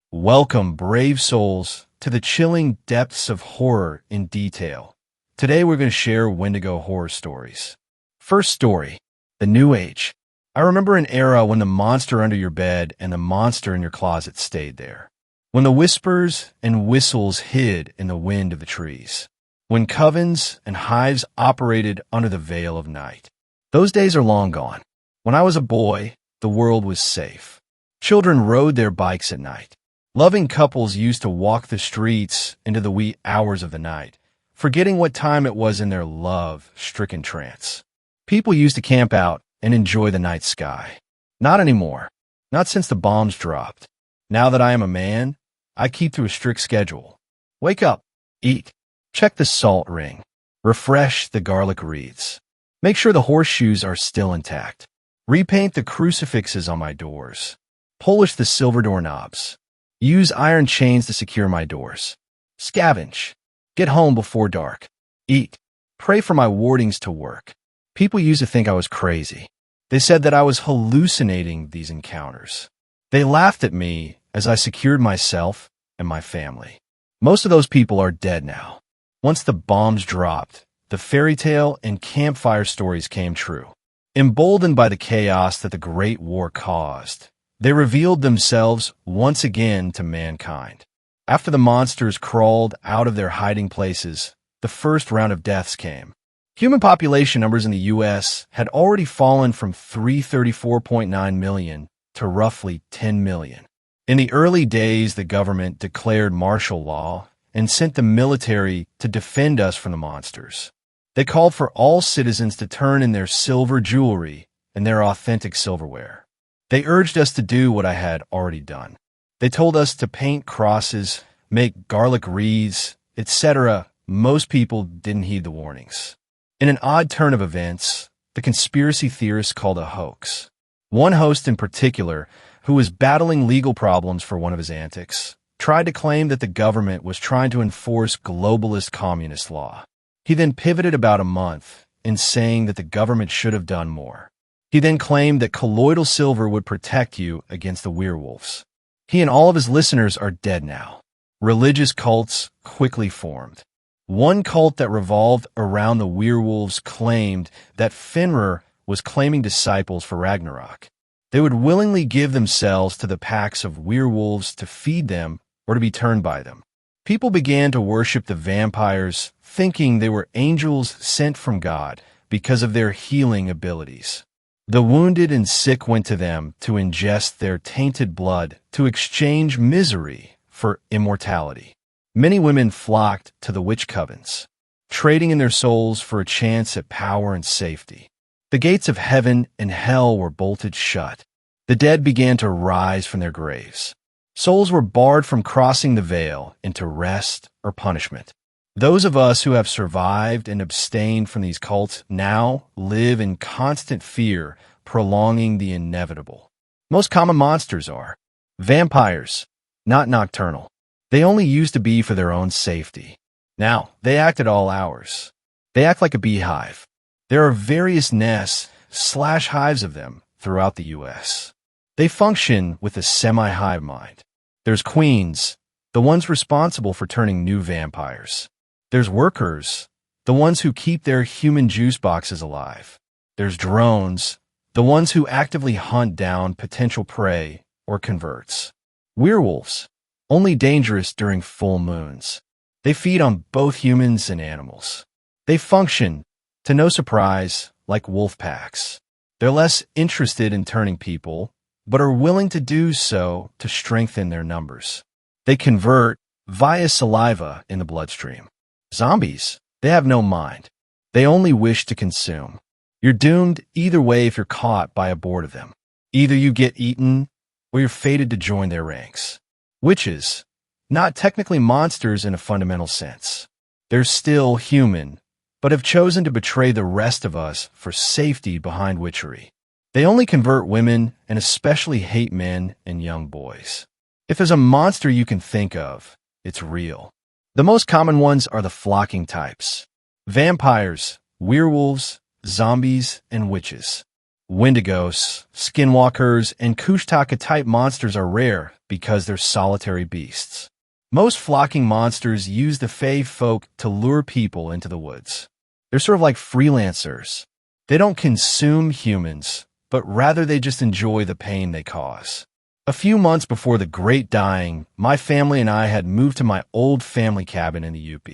Welcome, brave souls, to the chilling depths of horror in detail. Today we're going to share Wendigo horror stories. First story, the New Age. I remember an era when the monster under your bed and the monster in your closet stayed there. When the whispers and whistles hid in the wind of the trees. When covens and hives operated under the veil of night. Those days are long gone. When I was a boy, the world was safe. Children rode their bikes at night. Loving couples used to walk the streets into the wee hours of the night, forgetting what time it was in their love-stricken trance. People used to camp out and enjoy the night sky. Not anymore. Not since the bombs dropped. Now that I am a man, I keep to a strict schedule. Wake up, eat, check the salt ring, refresh the garlic wreaths. Make sure the horseshoes are still intact. Repaint the crucifixes on my doors. Polish the silver doorknobs. Use iron chains to secure my doors. Scavenge. Get home before dark. Eat. Pray for my wardings to work. People used to think I was crazy. They said that I was hallucinating these encounters. They laughed at me as I secured myself and my family. Most of those people are dead now. Once the bombs dropped, the fairy tale and campfire stories came true. Emboldened by the chaos that the Great War caused, they revealed themselves once again to mankind. After the monsters crawled out of their hiding places, the first round of deaths came. Human population numbers in the U.S. had already fallen from 334.9 million to roughly 10 million. In the early days, the government declared martial law and sent the military to defend us from the monsters. They called for all citizens to turn in their silver jewelry and their authentic silverware. They urged us to do what I had already done. They told us to paint crosses, make garlic wreaths, etc. Most people didn't heed the warnings. In an odd turn of events, the conspiracy theorists called a hoax. One host in particular, who was battling legal problems for one of his antics, tried to claim that the government was trying to enforce globalist communist law. He then pivoted about a month in saying that the government should have done more. He then claimed that colloidal silver would protect you against the werewolves. He and all of his listeners are dead now. Religious cults quickly formed. One cult that revolved around the werewolves claimed that Fenrir was claiming disciples for Ragnarok. They would willingly give themselves to the packs of werewolves to feed them or to be turned by them. People began to worship the vampires, thinking they were angels sent from God because of their healing abilities. The wounded and sick went to them to ingest their tainted blood to exchange misery for immortality. Many women flocked to the witch covens, trading in their souls for a chance at power and safety. The gates of heaven and hell were bolted shut. The dead began to rise from their graves. Souls were barred from crossing the veil into rest or punishment. Those of us who have survived and abstained from these cults now live in constant fear, prolonging the inevitable. Most common monsters are vampires, not nocturnal. They only used to be for their own safety. Now, they act at all hours. They act like a beehive. There are various nests/hives of them throughout the U.S. They function with a semi-hive mind. There's queens, the ones responsible for turning new vampires. There's workers, the ones who keep their human juice boxes alive. There's drones, the ones who actively hunt down potential prey or converts. Werewolves, only dangerous during full moons. They feed on both humans and animals. They function, to no surprise, like wolf packs. They're less interested in turning people, but are willing to do so to strengthen their numbers. They convert via saliva in the bloodstream. Zombies, they have no mind. They only wish to consume. You're doomed either way if you're caught by a board of them. Either you get eaten, or you're fated to join their ranks. Witches, not technically monsters in a fundamental sense. They're still human, but have chosen to betray the rest of us for safety behind witchery. They only convert women and especially hate men and young boys. If there's a monster you can think of, it's real. The most common ones are the flocking types: vampires, werewolves, zombies, and witches. Wendigos, skinwalkers, and Kushtaka-type monsters are rare because they're solitary beasts. Most flocking monsters use the Fae folk to lure people into the woods. They're sort of like freelancers. They don't consume humans, but rather they just enjoy the pain they cause. A few months before the Great Dying, my family and I had moved to my old family cabin in the UP.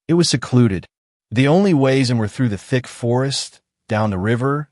It was secluded. The only ways in were through the thick forest, down the river,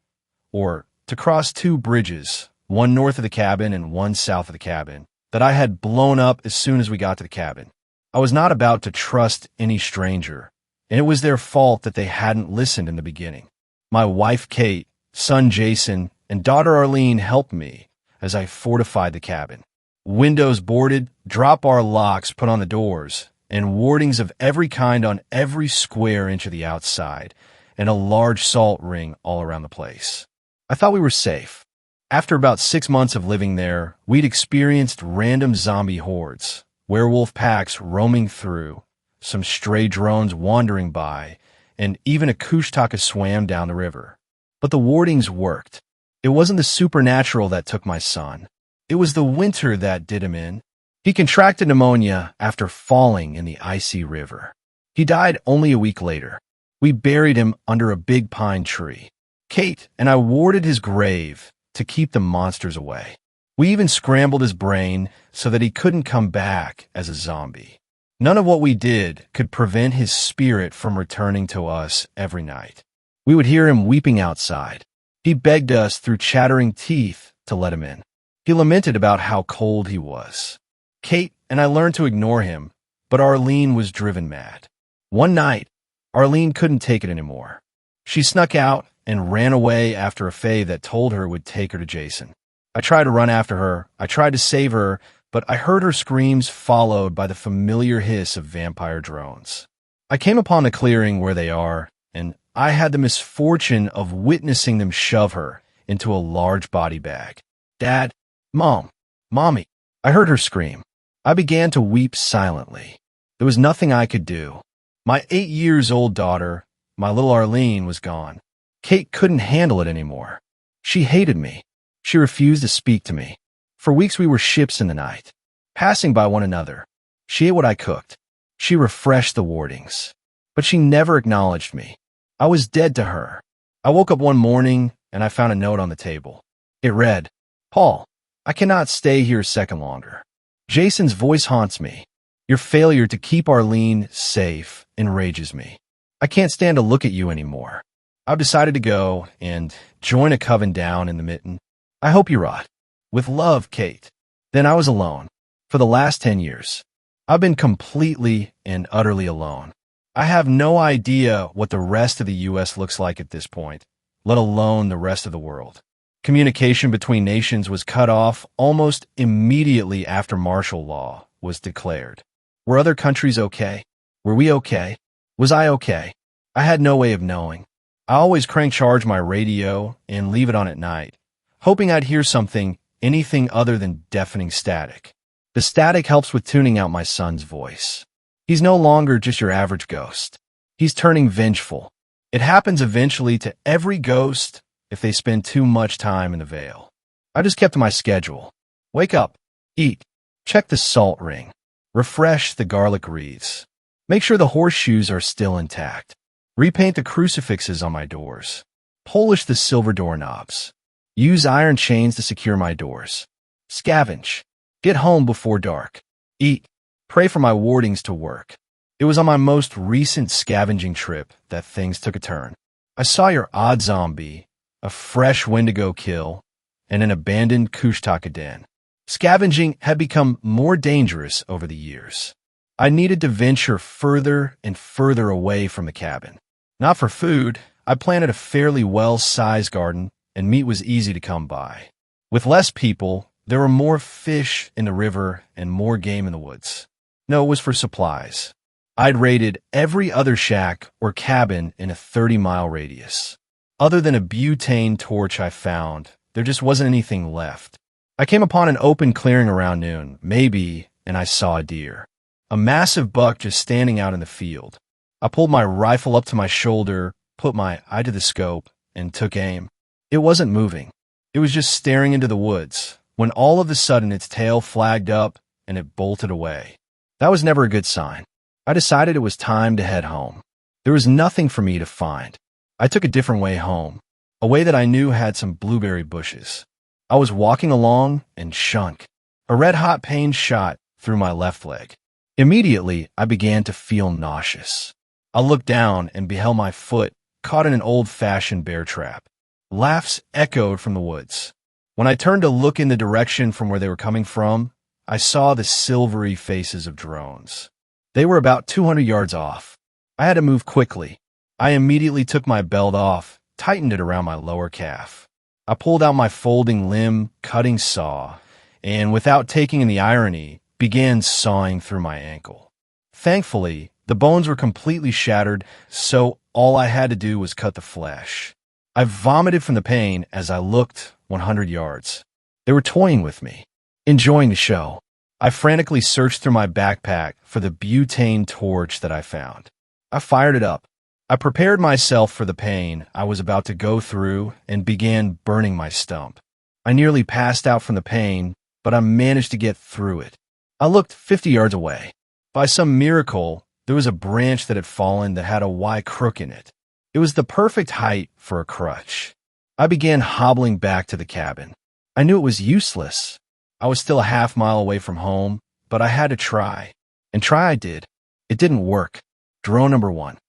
or to cross two bridges, one north of the cabin and one south of the cabin, that I had blown up as soon as we got to the cabin. I was not about to trust any stranger, and it was their fault that they hadn't listened in the beginning. My wife Kate, son Jason, and daughter Arlene helped me as I fortified the cabin. Windows boarded, drop-bar locks put on the doors, and wardings of every kind on every square inch of the outside, and a large salt ring all around the place. I thought we were safe. After about 6 months of living there, we'd experienced random zombie hordes, werewolf packs roaming through, some stray drones wandering by, and even a Kushtaka swam down the river. But the wardings worked. It wasn't the supernatural that took my son. It was the winter that did him in. He contracted pneumonia after falling in the icy river. He died only a week later. We buried him under a big pine tree. Kate and I warded his grave to keep the monsters away. We even scrambled his brain so that he couldn't come back as a zombie. None of what we did could prevent his spirit from returning to us every night. We would hear him weeping outside. He begged us through chattering teeth to let him in. He lamented about how cold he was. Kate and I learned to ignore him, but Arlene was driven mad. One night, Arlene couldn't take it anymore. She snuck out and ran away after a fae that told her would take her to Jason. I tried to run after her. I tried to save her, but I heard her screams followed by the familiar hiss of vampire drones. I came upon a clearing where they are, and I had the misfortune of witnessing them shove her into a large body bag. Dad, Mom, Mommy. I heard her scream. I began to weep silently. There was nothing I could do. My 8-year-old daughter, my little Arlene, was gone. Kate couldn't handle it anymore. She hated me. She refused to speak to me. For weeks we were ships in the night, passing by one another. She ate what I cooked. She refreshed the wardings. But she never acknowledged me. I was dead to her. I woke up one morning and I found a note on the table. It read, "Paul, I cannot stay here a second longer. Jason's voice haunts me. Your failure to keep Arlene safe enrages me. I can't stand to look at you anymore. I've decided to go and join a coven down in the mitten. I hope you rot. With love, Kate." Then I was alone. For the last 10 years, I've been completely and utterly alone. I have no idea what the rest of the U.S. looks like at this point, let alone the rest of the world. Communication between nations was cut off almost immediately after martial law was declared. Were other countries okay? Were we okay? Was I okay? I had no way of knowing. I always crank charge my radio and leave it on at night, hoping I'd hear something, anything other than deafening static. The static helps with tuning out my son's voice. He's no longer just your average ghost. He's turning vengeful. It happens eventually to every ghost if they spend too much time in the veil. I just kept to my schedule. Wake up, eat, check the salt ring, refresh the garlic wreaths, make sure the horseshoes are still intact, repaint the crucifixes on my doors, polish the silver doorknobs, use iron chains to secure my doors, scavenge, get home before dark, eat, pray for my wardings to work. It was on my most recent scavenging trip that things took a turn. I saw your odd zombie, a fresh Wendigo kill, and an abandoned Kushtaka den. Scavenging had become more dangerous over the years. I needed to venture further and further away from the cabin. Not for food. I planted a fairly well-sized garden, and meat was easy to come by. With less people, there were more fish in the river and more game in the woods. No, it was for supplies. I'd raided every other shack or cabin in a 30-mile radius. Other than a butane torch I found, there just wasn't anything left. I came upon an open clearing around noon, maybe, and I saw a deer. A massive buck just standing out in the field. I pulled my rifle up to my shoulder, put my eye to the scope, and took aim. It wasn't moving. It was just staring into the woods, when all of a sudden its tail flagged up and it bolted away. That was never a good sign. I decided it was time to head home. There was nothing for me to find. I took a different way home, a way that I knew had some blueberry bushes. I was walking along and shunk. A red-hot pain shot through my left leg. Immediately, I began to feel nauseous. I looked down and beheld my foot caught in an old-fashioned bear trap. Laughs echoed from the woods. When I turned to look in the direction from where they were coming from, I saw the silvery faces of drones. They were about 200 yards off. I had to move quickly. I immediately took my belt off, tightened it around my lower calf. I pulled out my folding limb cutting saw, and without taking in the irony, began sawing through my ankle. Thankfully, the bones were completely shattered, so all I had to do was cut the flesh. I vomited from the pain as I looked 100 yards. They were toying with me, enjoying the show. I frantically searched through my backpack for the butane torch that I found. I fired it up. I prepared myself for the pain I was about to go through and began burning my stump. I nearly passed out from the pain, but I managed to get through it. I looked 50 yards away. By some miracle, there was a branch that had fallen that had a Y crook in it. It was the perfect height for a crutch. I began hobbling back to the cabin. I knew it was useless. I was still a half-mile away from home, but I had to try. And try I did. It didn't work. Drone number 1.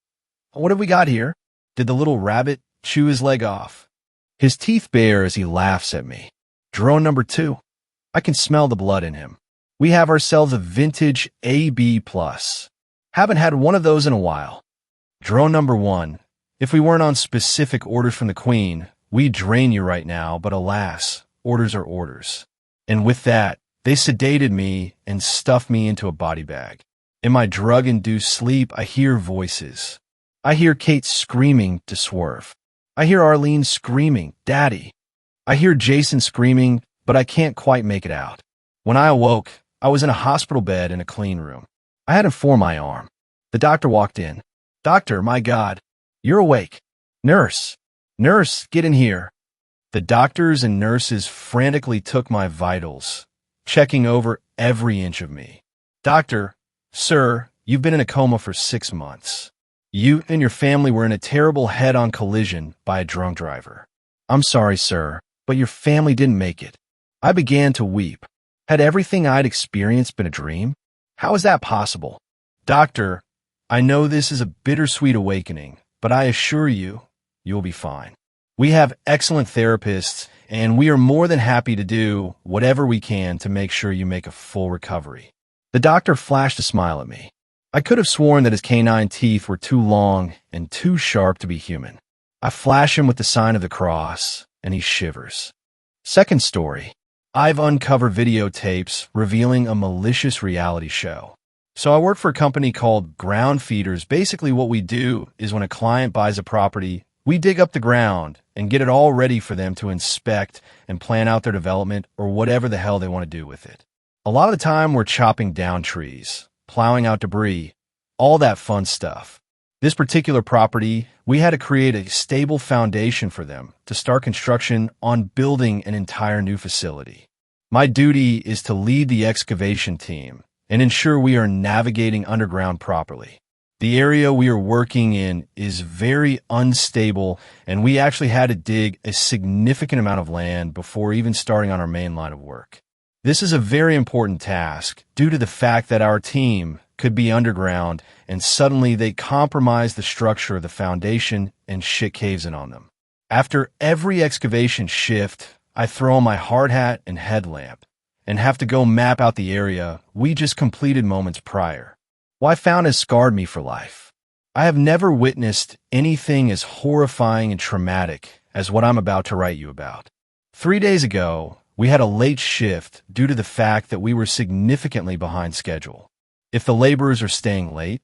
What have we got here? Did the little rabbit chew his leg off? His teeth bare as he laughs at me. Drone number 2. I can smell the blood in him. We have ourselves a vintage AB+. Haven't had one of those in a while. Drone number 1. If we weren't on specific orders from the Queen, we'd drain you right now, but alas, orders are orders. And with that, they sedated me and stuffed me into a body bag. In my drug-induced sleep, I hear voices. I hear Kate screaming to swerve. I hear Arlene screaming, "Daddy." I hear Jason screaming, but I can't quite make it out. When I awoke, I was in a hospital bed in a clean room. I had him for my arm. The doctor walked in. "Doctor, my God, you're awake." "Nurse, nurse, get in here." The doctors and nurses frantically took my vitals, checking over every inch of me. "Doctor, sir, you've been in a coma for 6 months. You and your family were in a terrible head-on collision by a drunk driver. I'm sorry, sir, but your family didn't make it." I began to weep. Had everything I'd experienced been a dream? How is that possible? "Doctor, I know this is a bittersweet awakening, but I assure you, you'll be fine. We have excellent therapists, and we are more than happy to do whatever we can to make sure you make a full recovery." The doctor flashed a smile at me. I could have sworn that his canine teeth were too long and too sharp to be human. I flash him with the sign of the cross, and he shivers. Second story. I've uncovered videotapes revealing a malicious reality show. So I work for a company called Ground Feeders. Basically what we do is when a client buys a property, we dig up the ground and get it all ready for them to inspect and plan out their development or whatever the hell they want to do with it. A lot of the time we're chopping down trees, plowing out debris, all that fun stuff. This particular property, we had to create a stable foundation for them to start construction on building an entire new facility. My duty is to lead the excavation team and ensure we are navigating underground properly. The area we are working in is very unstable, and we actually had to dig a significant amount of land before even starting on our main line of work. This is a very important task due to the fact that our team could be underground and suddenly they compromise the structure of the foundation and shit caves in on them. After every excavation shift, I throw on my hard hat and headlamp and have to go map out the area we just completed moments prior. What I found has scarred me for life. I have never witnessed anything as horrifying and traumatic as what I'm about to write you about. 3 days ago, we had a late shift due to the fact that we were significantly behind schedule. If the laborers are staying late,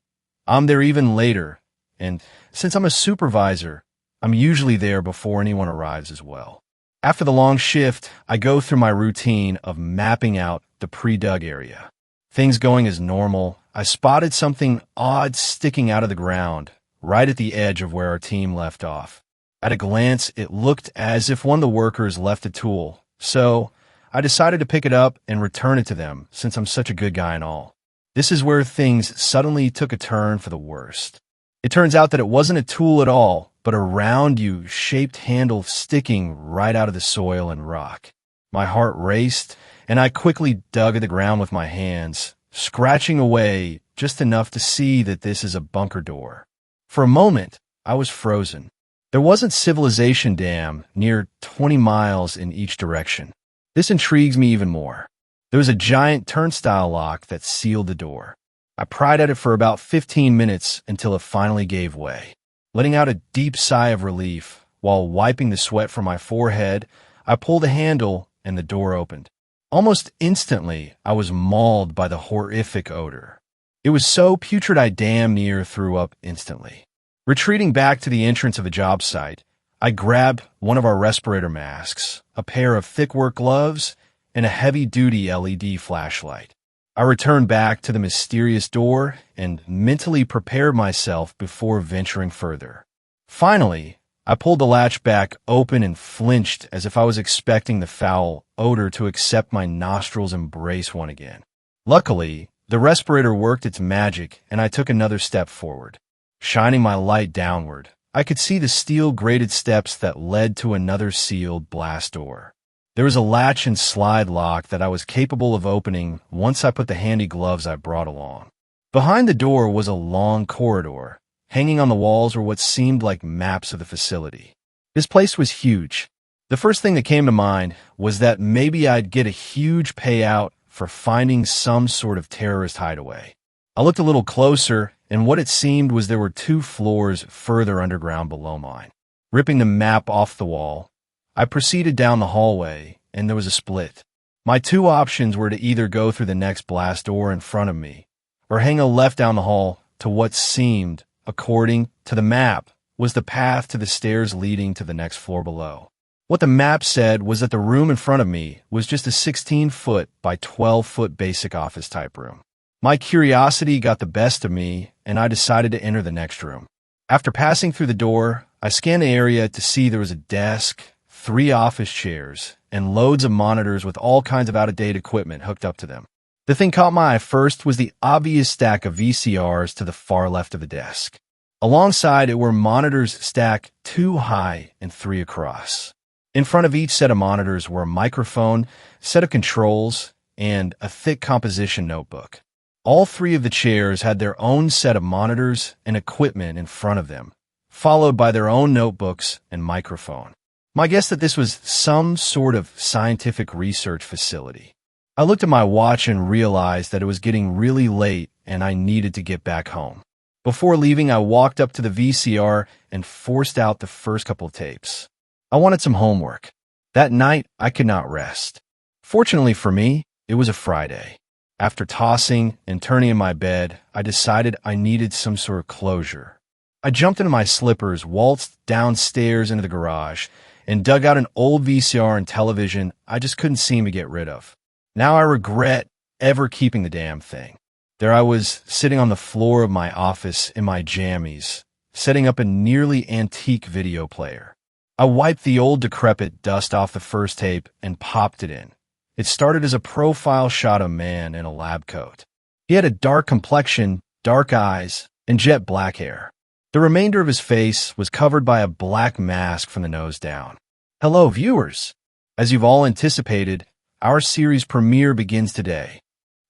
I'm there even later, and since I'm a supervisor, I'm usually there before anyone arrives as well. After the long shift, I go through my routine of mapping out the pre-dug area. Things going as normal, I spotted something odd sticking out of the ground, right at the edge of where our team left off. At a glance, it looked as if one of the workers left a tool, so I decided to pick it up and return it to them since I'm such a good guy and all. This is where things suddenly took a turn for the worst. It turns out that it wasn't a tool at all, but a round-U-shaped handle sticking right out of the soil and rock. My heart raced, and I quickly dug at the ground with my hands, scratching away just enough to see that this is a bunker door. For a moment, I was frozen. There wasn't civilization dam near 20 miles in each direction. This intrigues me even more. There was a giant turnstile lock that sealed the door. I pried at it for about 15 minutes until it finally gave way. Letting out a deep sigh of relief, while wiping the sweat from my forehead, I pulled the handle and the door opened. Almost instantly, I was mauled by the horrific odor. It was so putrid I damn near threw up instantly. Retreating back to the entrance of a job site, I grabbed one of our respirator masks, a pair of thick work gloves, and a heavy-duty LED flashlight. I returned back to the mysterious door and mentally prepared myself before venturing further. Finally, I pulled the latch back open and flinched as if I was expecting the foul odor to accept my nostrils' embrace one again. Luckily, the respirator worked its magic and I took another step forward. Shining my light downward, I could see the steel-grated steps that led to another sealed blast door. There was a latch and slide lock that I was capable of opening once I put the handy gloves I brought along. Behind the door was a long corridor. Hanging on the walls were what seemed like maps of the facility. This place was huge. The first thing that came to mind was that maybe I'd get a huge payout for finding some sort of terrorist hideaway. I looked a little closer, and what it seemed was there were 2 floors further underground below mine. Ripping the map off the wall, I proceeded down the hallway, and there was a split. My 2 options were to either go through the next blast door in front of me, or hang a left down the hall to what seemed, according to the map, was the path to the stairs leading to the next floor below. What the map said was that the room in front of me was just a 16-foot by 12-foot basic office type room. My curiosity got the best of me, and I decided to enter the next room. After passing through the door, I scanned the area to see there was a desk, 3 office chairs, and loads of monitors with all kinds of out-of-date equipment hooked up to them. The thing caught my eye first was the obvious stack of VCRs to the far left of the desk. Alongside it were monitors stacked 2 high and 3 across. In front of each set of monitors were a microphone, set of controls, and a thick composition notebook. All 3 of the chairs had their own set of monitors and equipment in front of them, followed by their own notebooks and microphone. My guess that this was some sort of scientific research facility. I looked at my watch and realized that it was getting really late and I needed to get back home. Before leaving, I walked up to the VCR and forced out the first couple of tapes. I wanted some homework. That night, I could not rest. Fortunately for me, it was a Friday. After tossing and turning in my bed, I decided I needed some sort of closure. I jumped into my slippers, waltzed downstairs into the garage, and dug out an old VCR and television I just couldn't seem to get rid of. Now I regret ever keeping the damn thing. There I was, sitting on the floor of my office in my jammies, setting up a nearly antique video player. I wiped the old decrepit dust off the first tape and popped it in. It started as a profile shot of a man in a lab coat. He had a dark complexion, dark eyes, and jet black hair. The remainder of his face was covered by a black mask from the nose down. Hello, viewers! As you've all anticipated, our series premiere begins today.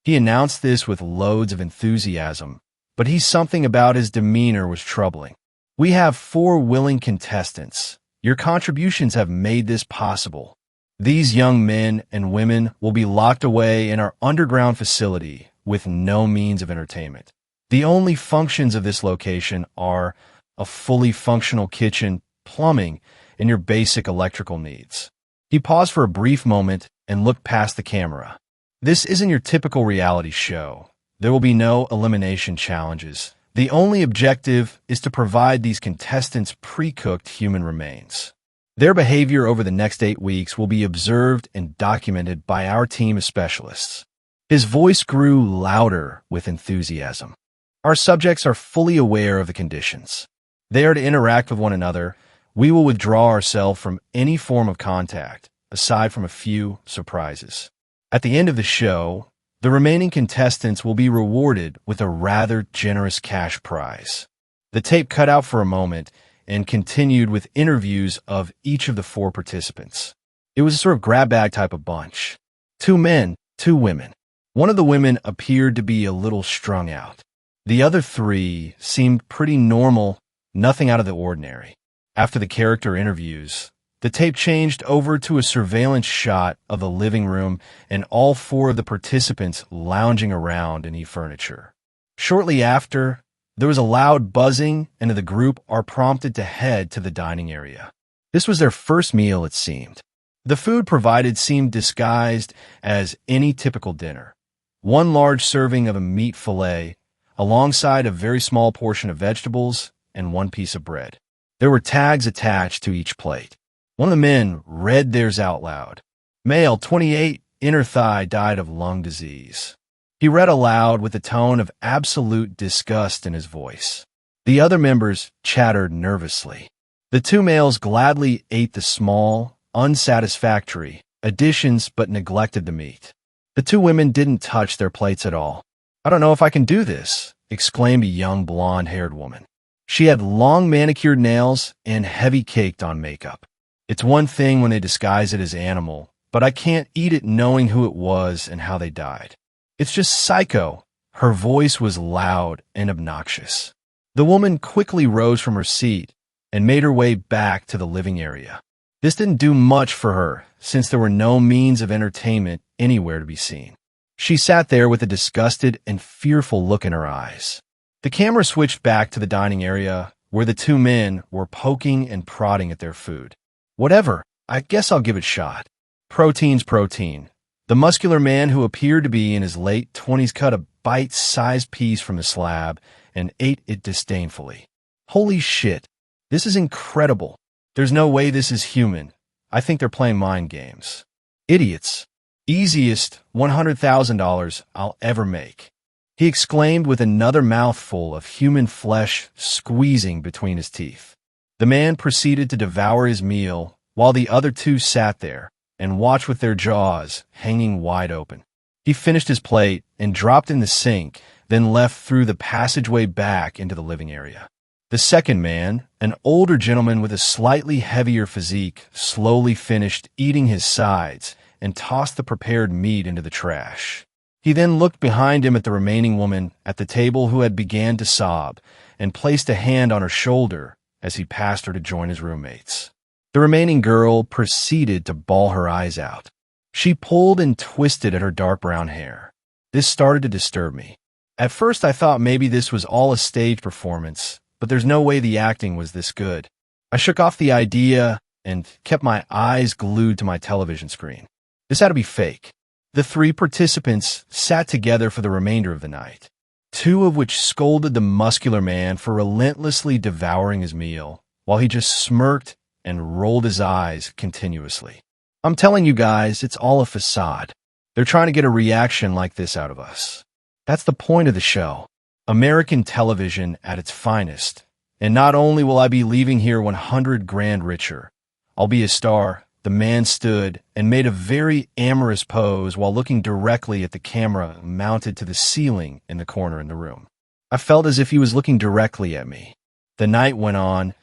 He announced this with loads of enthusiasm, but something about his demeanor was troubling. We have 4 willing contestants. Your contributions have made this possible. These young men and women will be locked away in our underground facility with no means of entertainment. The only functions of this location are a fully functional kitchen, plumbing, and your basic electrical needs. He paused for a brief moment and looked past the camera. This isn't your typical reality show. There will be no elimination challenges. The only objective is to provide these contestants pre-cooked human remains. Their behavior over the next 8 weeks will be observed and documented by our team of specialists. His voice grew louder with enthusiasm. Our subjects are fully aware of the conditions. They are to interact with one another, we will withdraw ourselves from any form of contact, aside from a few surprises. At the end of the show, the remaining contestants will be rewarded with a rather generous cash prize. The tape cut out for a moment and continued with interviews of each of the four participants. It was a sort of grab bag type of bunch. 2 men, 2 women. One of the women appeared to be a little strung out. The other 3 seemed pretty normal, nothing out of the ordinary. After the character interviews, the tape changed over to a surveillance shot of the living room and all 4 of the participants lounging around in furniture. Shortly after, there was a loud buzzing and the group are prompted to head to the dining area. This was their first meal, it seemed. The food provided seemed disguised as any typical dinner. 1 large serving of a meat fillet, alongside a very small portion of vegetables and 1 piece of bread. There were tags attached to each plate. One of the men read theirs out loud. Male, 28, inner thigh, died of lung disease. He read aloud with a tone of absolute disgust in his voice. The other members chattered nervously. The 2 males gladly ate the small, unsatisfactory additions but neglected the meat. The 2 women didn't touch their plates at all. "I don't know if I can do this," exclaimed a young blonde-haired woman. She had long manicured nails and heavy caked on makeup. "It's one thing when they disguise it as animal, but I can't eat it knowing who it was and how they died. It's just psycho." Her voice was loud and obnoxious. The woman quickly rose from her seat and made her way back to the living area. This didn't do much for her, since there were no means of entertainment anywhere to be seen. She sat there with a disgusted and fearful look in her eyes. The camera switched back to the dining area, where the 2 men were poking and prodding at their food. "Whatever, I guess I'll give it a shot." Protein's protein. The muscular man who appeared to be in his late 20s cut a bite-sized piece from the slab and ate it disdainfully. "Holy shit, this is incredible. There's no way this is human. I think they're playing mind games. Idiots. Easiest $100,000 I'll ever make," he exclaimed with another mouthful of human flesh squeezing between his teeth. The man proceeded to devour his meal while the other 2 sat there and watched with their jaws hanging wide open. He finished his plate and dropped in the sink, then left through the passageway back into the living area. The second man, an older gentleman with a slightly heavier physique, slowly finished eating his sides and tossed the prepared meat into the trash. He then looked behind him at the remaining woman at the table who had began to sob and placed a hand on her shoulder as he passed her to join his roommates. The remaining girl proceeded to bawl her eyes out. She pulled and twisted at her dark brown hair. This started to disturb me. At first I thought maybe this was all a stage performance, but there's no way the acting was this good. I shook off the idea and kept my eyes glued to my television screen. This had to be fake. The 3 participants sat together for the remainder of the night, 2 of which scolded the muscular man for relentlessly devouring his meal, while he just smirked and rolled his eyes continuously. "I'm telling you guys, it's all a facade. They're trying to get a reaction like this out of us. That's the point of the show. American television at its finest. And not only will I be leaving here 100 grand richer, I'll be a star." The man stood and made a very amorous pose while looking directly at the camera mounted to the ceiling in the corner in the room. I felt as if he was looking directly at me. The night went on.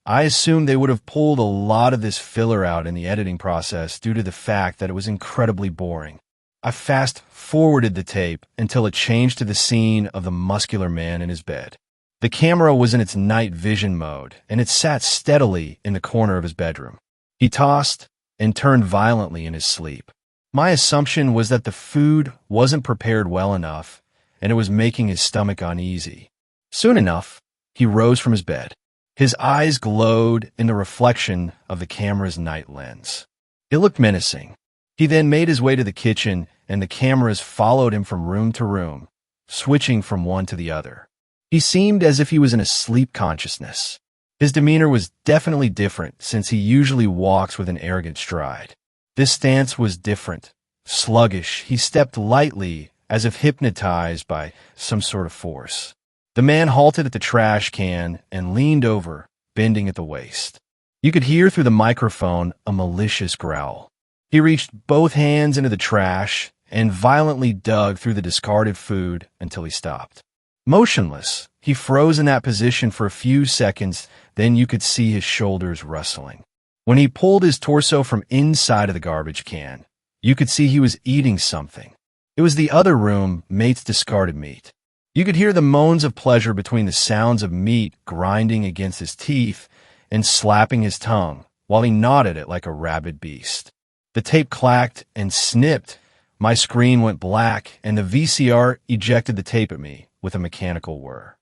I assumed they would have pulled a lot of this filler out in the editing process due to the fact that it was incredibly boring. I fast-forwarded the tape until it changed to the scene of the muscular man in his bed. The camera was in its night vision mode, and it sat steadily in the corner of his bedroom. He tossed and turned violently in his sleep. My assumption was that the food wasn't prepared well enough, and it was making his stomach uneasy. Soon enough, he rose from his bed. His eyes glowed in the reflection of the camera's night lens. It looked menacing. He then made his way to the kitchen, and the cameras followed him from room to room, switching from one to the other. He seemed as if he was in a sleep consciousness. His demeanor was definitely different, since he usually walks with an arrogant stride. This stance was different. Sluggish, he stepped lightly, as if hypnotized by some sort of force. The man halted at the trash can and leaned over, bending at the waist. You could hear through the microphone a malicious growl. He reached both hands into the trash and violently dug through the discarded food until he stopped. Motionless, he froze in that position for a few seconds, then you could see his shoulders rustling. When he pulled his torso from inside of the garbage can, you could see he was eating something. It was the other room mate's discarded meat. You could hear the moans of pleasure between the sounds of meat grinding against his teeth and slapping his tongue while he gnawed at it like a rabid beast. The tape clacked and snipped. My screen went black, and the VCR ejected the tape at me with a mechanical whir.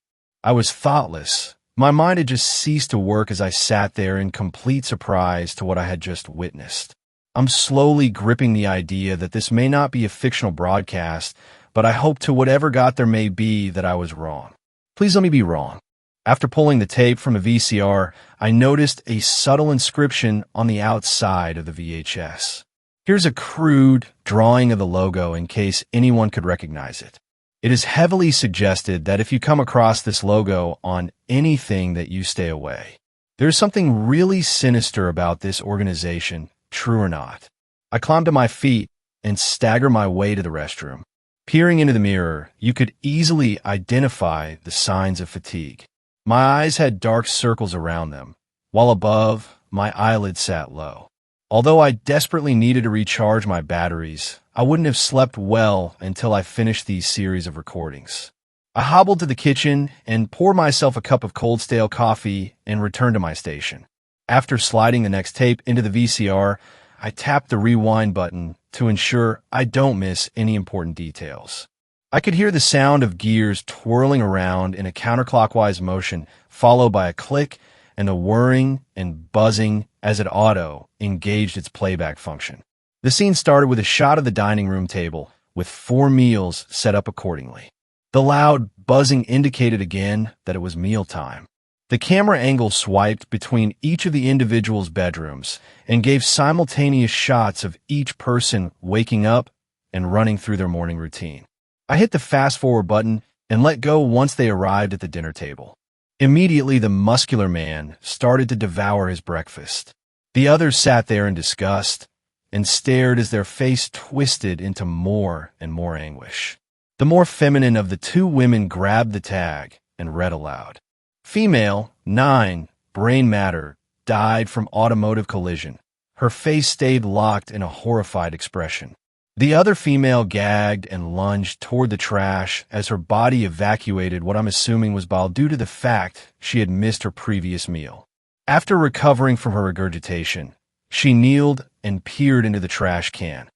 I was thoughtless. My mind had just ceased to work as I sat there in complete surprise to what I had just witnessed. I'm slowly gripping the idea that this may not be a fictional broadcast, but I hope to whatever got there may be that I was wrong. Please let me be wrong. After pulling the tape from a VCR, I noticed a subtle inscription on the outside of the VHS. Here's a crude drawing of the logo in case anyone could recognize it. It is heavily suggested that if you come across this logo on anything that you stay away. There's something really sinister about this organization, true or not. I climbed to my feet and staggered my way to the restroom. Peering into the mirror, you could easily identify the signs of fatigue. My eyes had dark circles around them, while above, my eyelids sat low. Although I desperately needed to recharge my batteries, I wouldn't have slept well until I finished these series of recordings. I hobbled to the kitchen and poured myself a cup of cold stale coffee and returned to my station. After sliding the next tape into the VCR, I tapped the rewind button to ensure I don't miss any important details. I could hear the sound of gears twirling around in a counterclockwise motion, followed by a click and a whirring and buzzing as it auto-engaged its playback function. The scene started with a shot of the dining room table, with 4 meals set up accordingly. The loud buzzing indicated again that it was mealtime. The camera angle swiped between each of the individuals' bedrooms and gave simultaneous shots of each person waking up and running through their morning routine. I hit the fast-forward button and let go once they arrived at the dinner table. Immediately, the muscular man started to devour his breakfast. The others sat there in disgust and stared as their face twisted into more and more anguish. The more feminine of the 2 women grabbed the tag and read aloud. Female, 9, brain matter, died from automotive collision. Her face stayed locked in a horrified expression. The other female gagged and lunged toward the trash as her body evacuated what I'm assuming was bile due to the fact she had missed her previous meal. After recovering from her regurgitation, she kneeled and peered into the trash can.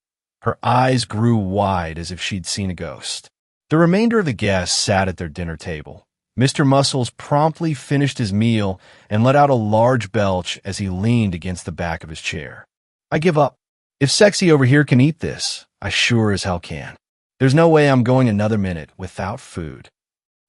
Her eyes grew wide as if she'd seen a ghost. The remainder of the guests sat at their dinner table. Mr. Muscles promptly finished his meal and let out a large belch as he leaned against the back of his chair. I give up. If Sexy over here can eat this, I sure as hell can. There's no way I'm going another minute without food.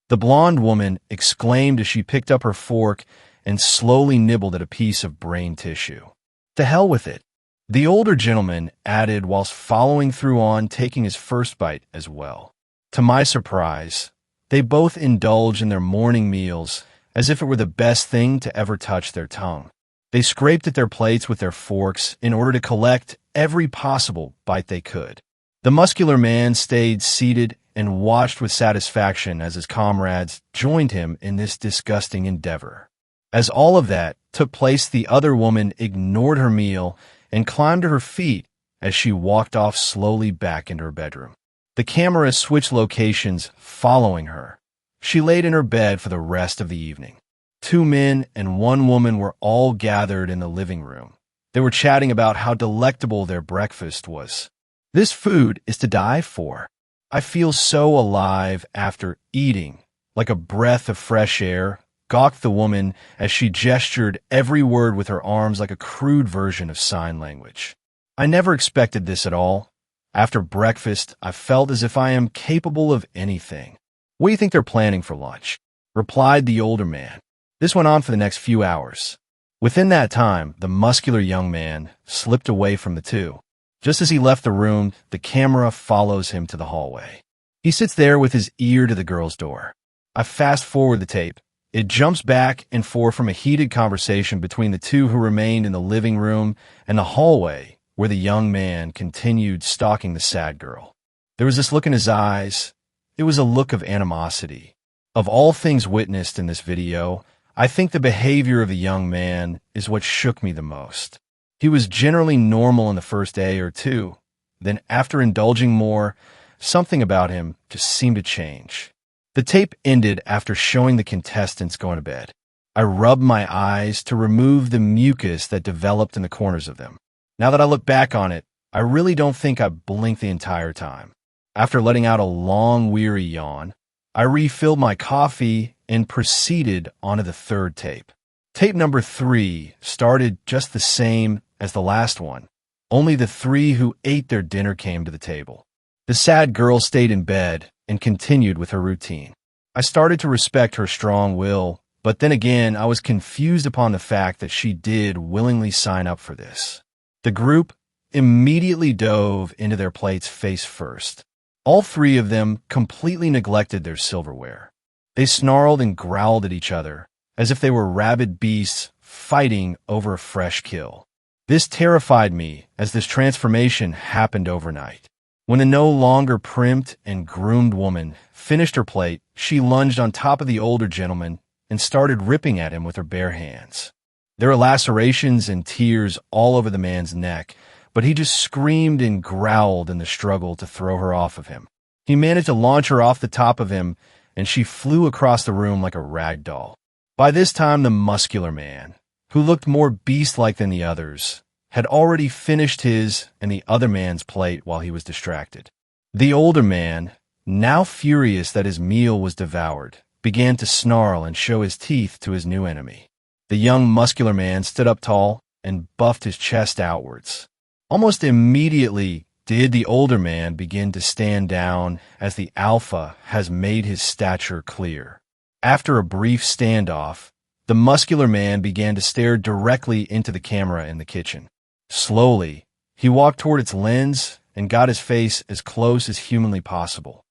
The blonde woman exclaimed as she picked up her fork and slowly nibbled at a piece of brain tissue. To hell with it. The older gentleman added whilst following through on taking his first bite as well. To my surprise, they both indulged in their morning meals as if it were the best thing to ever touch their tongue. They scraped at their plates with their forks in order to collect every possible bite they could. The muscular man stayed seated and watched with satisfaction as his comrades joined him in this disgusting endeavor. As all of that took place, the other woman ignored her meal and climbed to her feet as she walked off slowly back into her bedroom. The camera switched locations following her. She laid in her bed for the rest of the evening. 2 men and 1 woman were all gathered in the living room. They were chatting about how delectable their breakfast was. This food is to die for. I feel so alive after eating, like a breath of fresh air, gawked the woman as she gestured every word with her arms like a crude version of sign language. I never expected this at all. After breakfast, I felt as if I am capable of anything. What do you think they're planning for lunch? Replied the older man. This went on for the next few hours. Within that time, the muscular young man slipped away from the 2. Just as he left the room, the camera follows him to the hallway. He sits there with his ear to the girl's door. I fast-forward the tape, It jumps back and forth from a heated conversation between the two who remained in the living room and the hallway where the young man continued stalking the sad girl. There was this look in his eyes. It was a look of animosity. Of all things witnessed in this video, I think the behavior of the young man is what shook me the most. He was generally normal in the first day or two. Then, after indulging more, something about him just seemed to change. The tape ended after showing the contestants going to bed. I rubbed my eyes to remove the mucus that developed in the corners of them. Now that I look back on it, I really don't think I blinked the entire time. After letting out a long, weary yawn, I refilled my coffee and proceeded onto the third tape. Tape number 3 started just the same as the last one. Only the 3 who ate their dinner came to the table. The sad girl stayed in bed and continued with her routine. I started to respect her strong will, but then again, I was confused upon the fact that she did willingly sign up for this. The group immediately dove into their plates face first. All 3 of them completely neglected their silverware. They snarled and growled at each other, as if they were rabid beasts fighting over a fresh kill. This terrified me, as this transformation happened overnight. When the no longer primped and groomed woman finished her plate, she lunged on top of the older gentleman and started ripping at him with her bare hands. There were lacerations and tears all over the man's neck, but he just screamed and growled in the struggle to throw her off of him. He managed to launch her off the top of him, and she flew across the room like a rag doll. By this time, the muscular man, who looked more beast-like than the others, had already finished his and the other man's plate while he was distracted. The older man, now furious that his meal was devoured, began to snarl and show his teeth to his new enemy. The young muscular man stood up tall and buffed his chest outwards. Almost immediately did the older man begin to stand down, as the alpha has made his stature clear. After a brief standoff, the muscular man began to stare directly into the camera in the kitchen. Slowly, he walked toward its lens and got his face as close as humanly possible.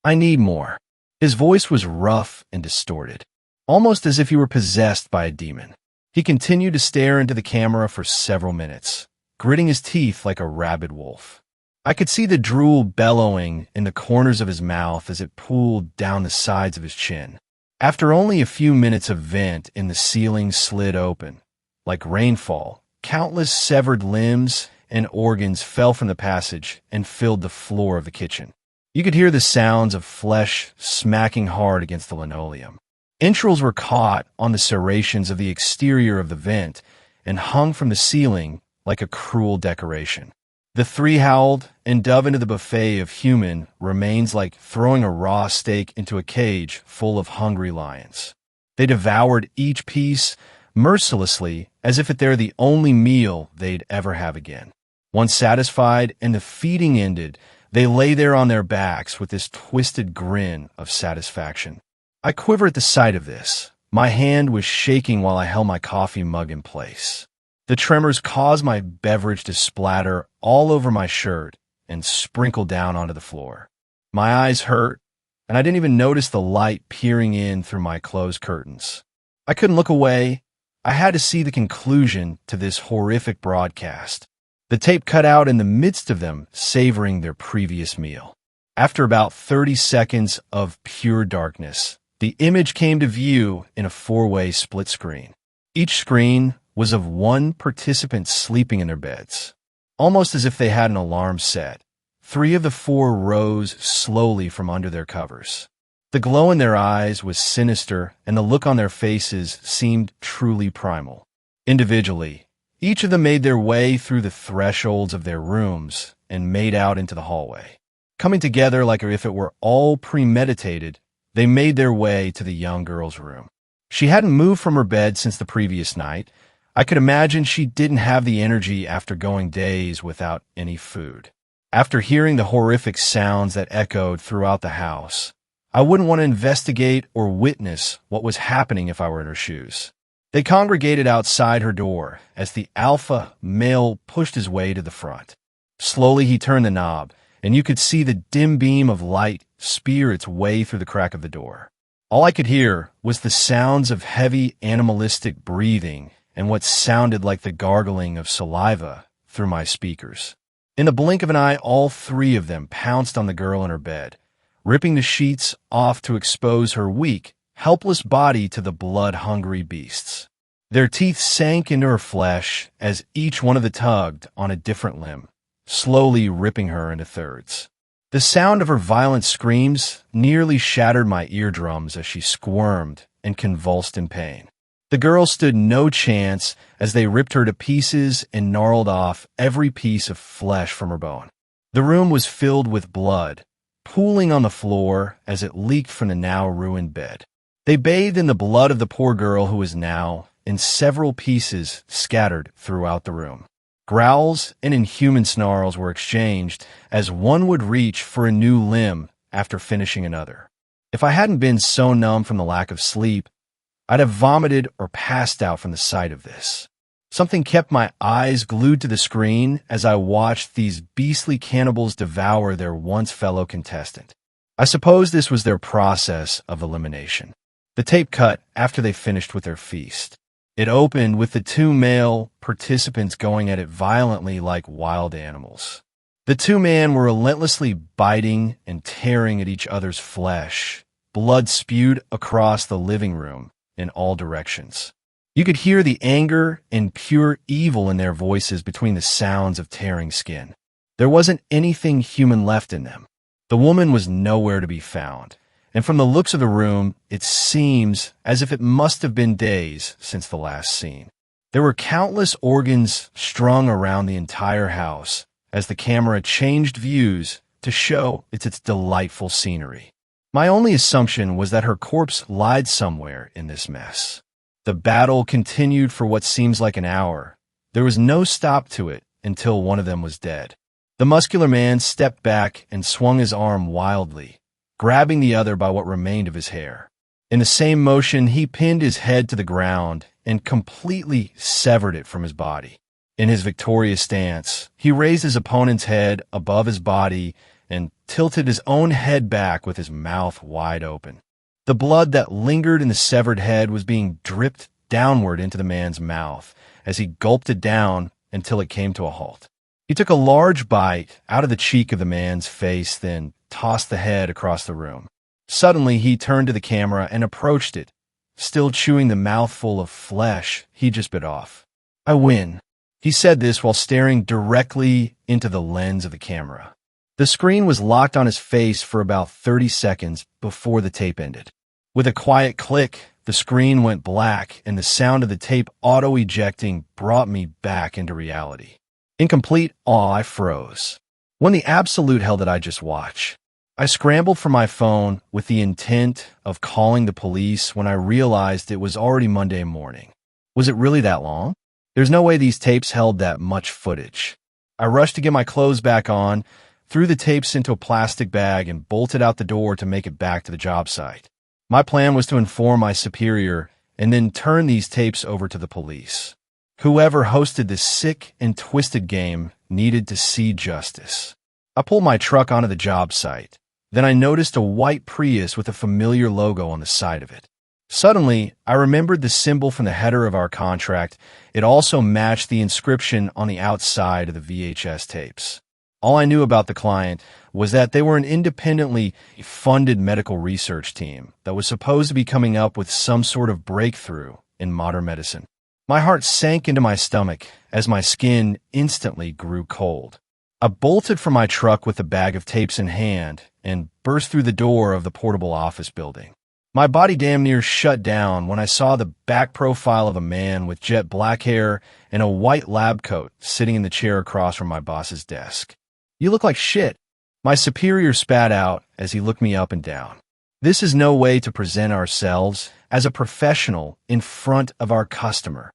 "I need more." His voice was rough and distorted, almost as if he were possessed by a demon. He continued to stare into the camera for several minutes, gritting his teeth like a rabid wolf. I could see the drool bellowing in the corners of his mouth as it pooled down the sides of his chin. After only a few minutes, a vent in the ceiling slid open. Like rainfall, countless severed limbs and organs fell from the passage and filled the floor of the kitchen. You could hear the sounds of flesh smacking hard against the linoleum. Entrails were caught on the serrations of the exterior of the vent and hung from the ceiling like a cruel decoration. The 3 howled and dove into the buffet of human remains like throwing a raw steak into a cage full of hungry lions. They devoured each piece mercilessly, as if it were the only meal they'd ever have again. Once satisfied and the feeding ended, they lay there on their backs with this twisted grin of satisfaction. I quivered at the sight of this. My hand was shaking while I held my coffee mug in place. The tremors caused my beverage to splatter all over my shirt and sprinkle down onto the floor. My eyes hurt, and I didn't even notice the light peering in through my closed curtains. I couldn't look away. I had to see the conclusion to this horrific broadcast. The tape cut out in the midst of them savoring their previous meal. After about 30 seconds of pure darkness, the image came to view in a 4-way split screen. Each screen was of one participant sleeping in their beds, almost as if they had an alarm set. 3 of the 4 rose slowly from under their covers. The glow in their eyes was sinister, and the look on their faces seemed truly primal. Individually, each of them made their way through the thresholds of their rooms and made out into the hallway. Coming together like if it were all premeditated, they made their way to the young girl's room. She hadn't moved from her bed since the previous night. I could imagine she didn't have the energy after going days without any food. After hearing the horrific sounds that echoed throughout the house, I wouldn't want to investigate or witness what was happening if I were in her shoes. They congregated outside her door as the alpha male pushed his way to the front. Slowly he turned the knob, and you could see the dim beam of light spear its way through the crack of the door. All I could hear was the sounds of heavy animalistic breathing and what sounded like the gargling of saliva through my speakers. In the blink of an eye, all three of them pounced on the girl in her bed, ripping the sheets off to expose her weak, helpless body to the blood-hungry beasts. Their teeth sank into her flesh as each one of them tugged on a different limb, slowly ripping her into thirds. The sound of her violent screams nearly shattered my eardrums as she squirmed and convulsed in pain. The girl stood no chance as they ripped her to pieces and gnarled off every piece of flesh from her bone. The room was filled with blood, pooling on the floor as it leaked from the now ruined bed. They bathed in the blood of the poor girl who was now in several pieces scattered throughout the room. Growls and inhuman snarls were exchanged as one would reach for a new limb after finishing another. If I hadn't been so numb from the lack of sleep, I'd have vomited or passed out from the sight of this. Something kept my eyes glued to the screen as I watched these beastly cannibals devour their once fellow contestant. I suppose this was their process of elimination. The tape cut after they finished with their feast. It opened with the two male participants going at it violently like wild animals. The two men were relentlessly biting and tearing at each other's flesh. Blood spewed across the living room in all directions. You could hear the anger and pure evil in their voices between the sounds of tearing skin. There wasn't anything human left in them. The woman was nowhere to be found, and from the looks of the room, it seems as if it must have been days since the last scene. There were countless organs strung around the entire house as the camera changed views to show its delightful scenery. My only assumption was that her corpse lied somewhere in this mess. The battle continued for what seems like an hour. There was no stop to it until one of them was dead. The muscular man stepped back and swung his arm wildly, grabbing the other by what remained of his hair. In the same motion, he pinned his head to the ground and completely severed it from his body. In his victorious stance, he raised his opponent's head above his body and tilted his own head back with his mouth wide open. The blood that lingered in the severed head was being dripped downward into the man's mouth as he gulped it down until it came to a halt. He took a large bite out of the cheek of the man's face, then tossed the head across the room. Suddenly, he turned to the camera and approached it, still chewing the mouthful of flesh he just bit off. "I win." He said this while staring directly into the lens of the camera. The screen was locked on his face for about 30 seconds before the tape ended. With a quiet click, the screen went black and the sound of the tape auto-ejecting brought me back into reality. In complete awe, I froze. What in the absolute hell did I just watch? I scrambled for my phone with the intent of calling the police when I realized it was already Monday morning. Was it really that long? There's no way these tapes held that much footage. I rushed to get my clothes back on, threw the tapes into a plastic bag, and bolted out the door to make it back to the job site. My plan was to inform my superior and then turn these tapes over to the police. Whoever hosted this sick and twisted game needed to see justice. I pulled my truck onto the job site. Then I noticed a white Prius with a familiar logo on the side of it. Suddenly, I remembered the symbol from the header of our contract. It also matched the inscription on the outside of the VHS tapes. All I knew about the client was that they were an independently funded medical research team that was supposed to be coming up with some sort of breakthrough in modern medicine. My heart sank into my stomach as my skin instantly grew cold. I bolted from my truck with the bag of tapes in hand and burst through the door of the portable office building. My body damn near shut down when I saw the back profile of a man with jet black hair and a white lab coat sitting in the chair across from my boss's desk. "You look like shit," my superior spat out as he looked me up and down. This is no way to present ourselves as a professional in front of our customer,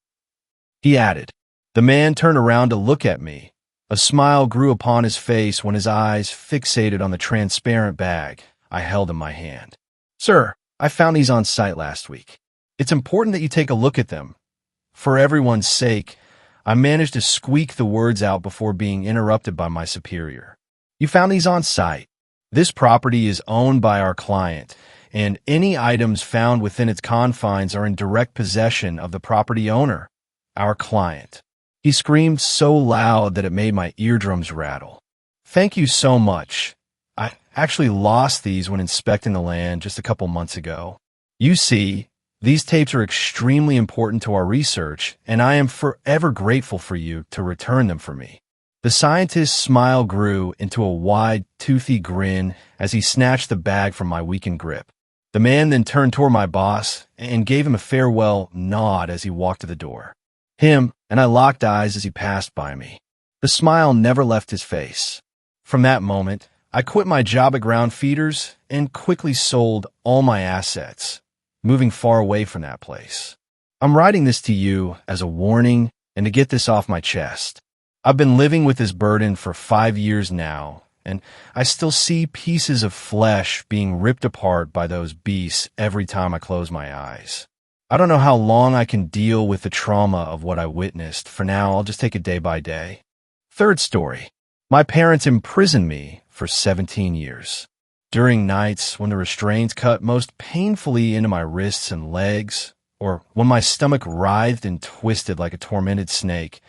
he added. The man turned around to look at me. A smile grew upon his face when his eyes fixated on the transparent bag I held in my hand. "Sir, I found these on site last week. It's important that you take a look at them. For everyone's sake," I managed to squeak the words out before being interrupted by my superior. "You found these on site. This property is owned by our client, and any items found within its confines are in direct possession of the property owner, our client. He screamed so loud that it made my eardrums rattle. Thank you so much. I actually lost these when inspecting the land just a couple months ago. You see, these tapes are extremely important to our research, and I am forever grateful for you to return them for me. The scientist's smile grew into a wide, toothy grin as he snatched the bag from my weakened grip. The man then turned toward my boss and gave him a farewell nod as he walked to the door. Him and I locked eyes as he passed by me. The smile never left his face. From that moment, I quit my job at Ground Feeders and quickly sold all my assets, moving far away from that place. I'm writing this to you as a warning and to get this off my chest. I've been living with this burden for 5 years now, and I still see pieces of flesh being ripped apart by those beasts every time I close my eyes. I don't know how long I can deal with the trauma of what I witnessed. For now, I'll just take it day by day. Third story. My parents imprisoned me for 17 years. During nights when the restraints cut most painfully into my wrists and legs, or when my stomach writhed and twisted like a tormented snake,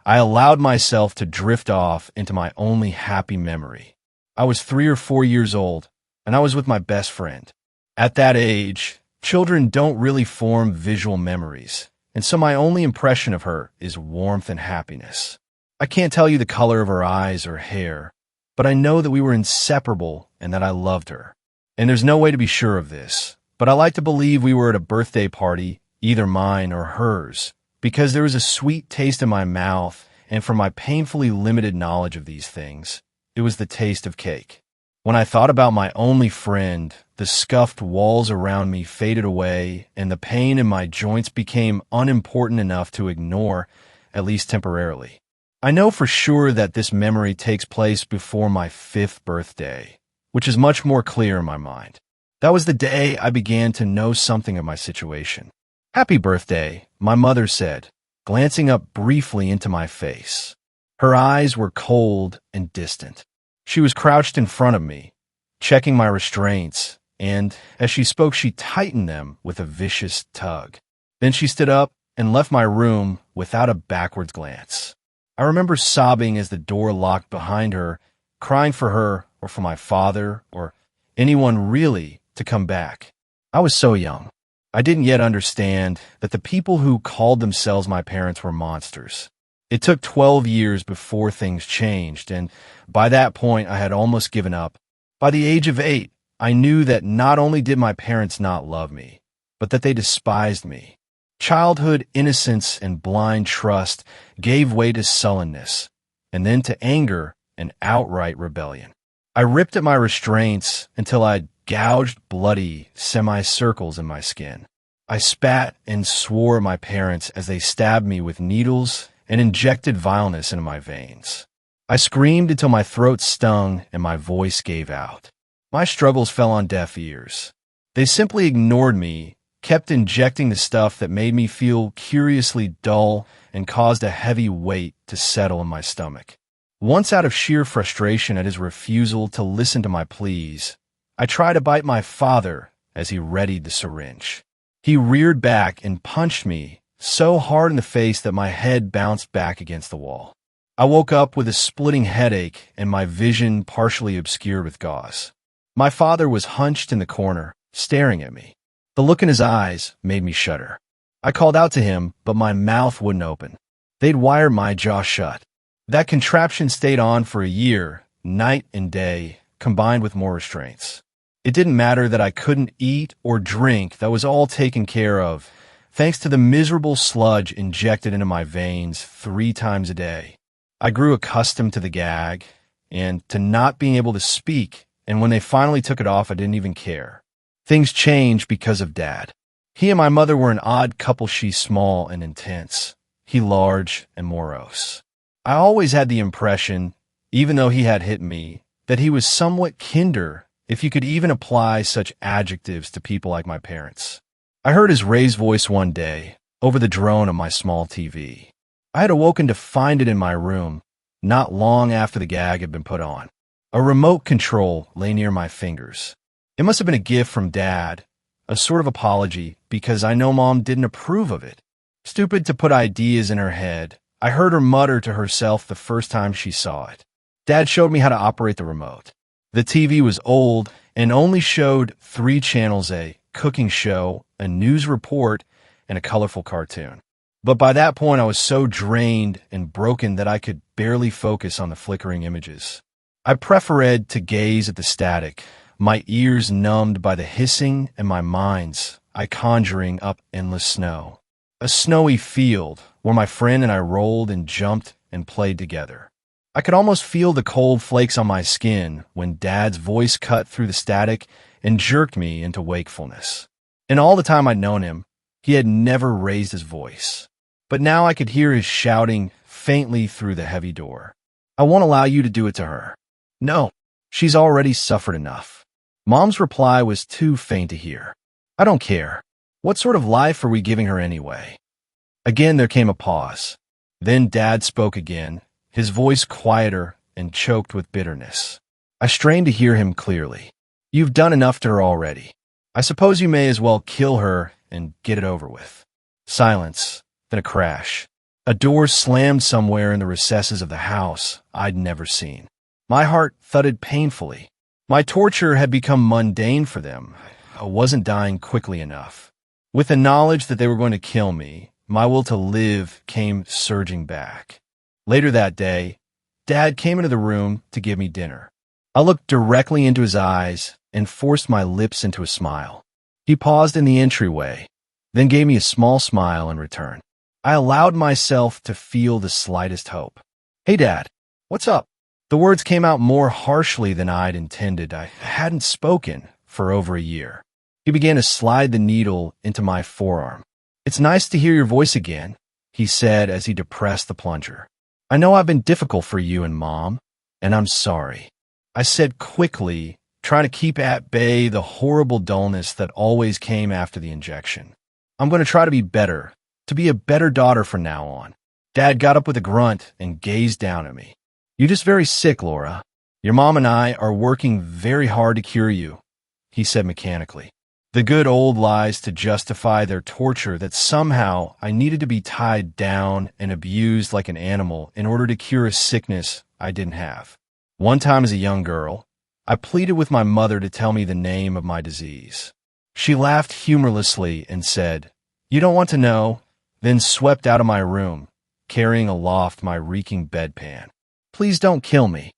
I allowed myself to drift off into my only happy memory. I was 3 or 4 years old, and I was with my best friend. At that age, children don't really form visual memories, and so my only impression of her is warmth and happiness. I can't tell you the color of her eyes or hair, but I know that we were inseparable and that I loved her. And there's no way to be sure of this, but I like to believe we were at a birthday party, either mine or hers, because there was a sweet taste in my mouth, and from my painfully limited knowledge of these things, it was the taste of cake. When I thought about my only friend, the scuffed walls around me faded away, and the pain in my joints became unimportant enough to ignore, at least temporarily. I know for sure that this memory takes place before my 5th birthday, which is much more clear in my mind. That was the day I began to know something of my situation. "Happy birthday," my mother said, glancing up briefly into my face. Her eyes were cold and distant. She was crouched in front of me, checking my restraints, and as she spoke, she tightened them with a vicious tug. Then she stood up and left my room without a backwards glance. I remember sobbing as the door locked behind her, crying for her or for my father or anyone really to come back. I was so young. I didn't yet understand that the people who called themselves my parents were monsters. It took 12 years before things changed, and by that point I had almost given up. By the age of 8, I knew that not only did my parents not love me, but that they despised me. Childhood innocence and blind trust gave way to sullenness, and then to anger and outright rebellion. I ripped at my restraints until I gouged bloody semicircles in my skin. I spat and swore at my parents as they stabbed me with needles and injected vileness into my veins. I screamed until my throat stung and my voice gave out. My struggles fell on deaf ears. They simply ignored me, kept injecting the stuff that made me feel curiously dull and caused a heavy weight to settle in my stomach. Once, out of sheer frustration at his refusal to listen to my pleas, I tried to bite my father as he readied the syringe. He reared back and punched me so hard in the face that my head bounced back against the wall. I woke up with a splitting headache and my vision partially obscured with gauze. My father was hunched in the corner, staring at me. The look in his eyes made me shudder. I called out to him, but my mouth wouldn't open. They'd wired my jaw shut. That contraption stayed on for a year, night and day, combined with more restraints. It didn't matter that I couldn't eat or drink. That was all taken care of, thanks to the miserable sludge injected into my veins 3 times a day. I grew accustomed to the gag and to not being able to speak, and when they finally took it off, I didn't even care. Things changed because of Dad. He and my mother were an odd couple. She small and intense, he large and morose. I always had the impression, even though he had hit me, that he was somewhat kinder, if you could even apply such adjectives to people like my parents. I heard his raised voice one day, over the drone of my small TV. I had awoken to find it in my room, not long after the gag had been put on. A remote control lay near my fingers. It must have been a gift from Dad, a sort of apology, because I know Mom didn't approve of it. Stupid to put ideas in her head. I heard her mutter to herself the first time she saw it. Dad showed me how to operate the remote. The TV was old and only showed 3 channels: a cooking show, a news report, and a colorful cartoon. But by that point, I was so drained and broken that I could barely focus on the flickering images. I preferred to gaze at the static, my ears numbed by the hissing and my mind's eye conjuring up endless snow. A snowy field where my friend and I rolled and jumped and played together. I could almost feel the cold flakes on my skin when Dad's voice cut through the static and jerked me into wakefulness. In all the time I'd known him, he had never raised his voice. But now I could hear his shouting faintly through the heavy door. "I won't allow you to do it to her." "No, she's already suffered enough." Mom's reply was too faint to hear. "I don't care. What sort of life are we giving her anyway?" Again there came a pause. Then Dad spoke again, his voice quieter and choked with bitterness. I strained to hear him clearly. "You've done enough to her already. I suppose you may as well kill her and get it over with." Silence, then a crash. A door slammed somewhere in the recesses of the house I'd never seen. My heart thudded painfully. My torture had become mundane for them. I wasn't dying quickly enough. With the knowledge that they were going to kill me, my will to live came surging back. Later that day, Dad came into the room to give me dinner. I looked directly into his eyes and forced my lips into a smile. He paused in the entryway, then gave me a small smile in return. I allowed myself to feel the slightest hope. "Hey, Dad, what's up?" The words came out more harshly than I'd intended. I hadn't spoken for over a year. He began to slide the needle into my forearm. "It's nice to hear your voice again," he said as he depressed the plunger. "I know I've been difficult for you and Mom, and I'm sorry," I said quickly, trying to keep at bay the horrible dullness that always came after the injection. "I'm going to try to be better, to be a better daughter from now on." Dad got up with a grunt and gazed down at me. "You're just very sick, Laura. Your mom and I are working very hard to cure you," he said mechanically. The good old lies to justify their torture that somehow I needed to be tied down and abused like an animal in order to cure a sickness I didn't have. One time as a young girl, I pleaded with my mother to tell me the name of my disease. She laughed humorlessly and said, "You don't want to know," then swept out of my room, carrying aloft my reeking bedpan. "Please don't kill me."